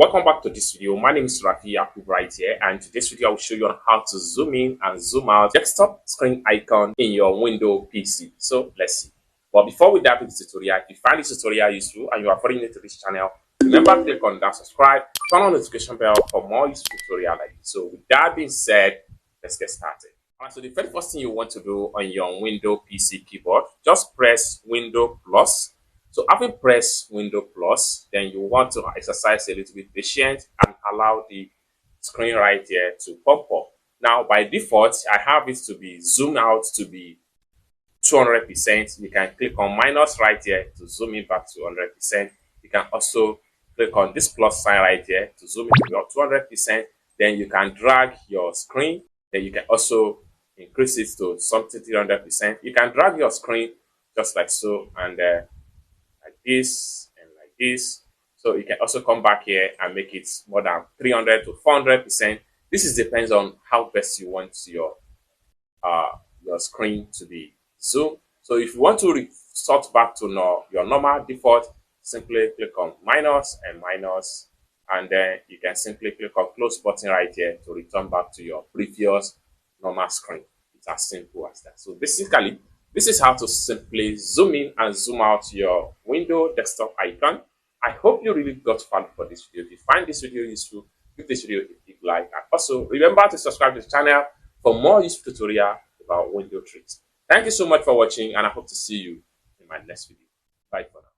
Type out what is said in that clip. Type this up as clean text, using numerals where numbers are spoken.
Welcome back to this video. My name is Rafi Yakub right here, and today's video I will show you on how to zoom in and zoom out desktop screen icon in your Windows PC. So let's see. But before we dive into the tutorial, if you find this tutorial useful and you are foreign new to this channel, remember to click on that subscribe, turn on the notification bell for more useful tutorial like this. So with that being said, let's get started. Alright, so the very first thing you want to do on your Windows PC keyboard, just press Windows plus. So having pressed Windows plus, then you want to exercise a little bit patience and allow the screen right here to pop up. Now, by default, I have it to be zoomed out to be 200%. You can click on minus right here to zoom in back to 100%. You can also click on this plus sign right here to zoom in to your 200%. Then you can drag your screen. Then you can also increase it to something 300%. You can drag your screen just like so, and like this and like this. So you can also come back here and make it more than 300 to 400%. This is depends on how best you want your screen to be zoomed. So if you want to resort back to your normal default, simply click on minus and minus, and then you can simply click on close button right here to return back to your previous normal screen. It's as simple as that. So basically, this is how to simply zoom in and zoom out your Windows desktop icon. I hope you really got fun for this video. If you find this video useful, give this video a big like. And also remember to subscribe to the channel for more useful tutorial about Windows tricks. Thank you so much for watching, and I hope to see you in my next video. Bye for now.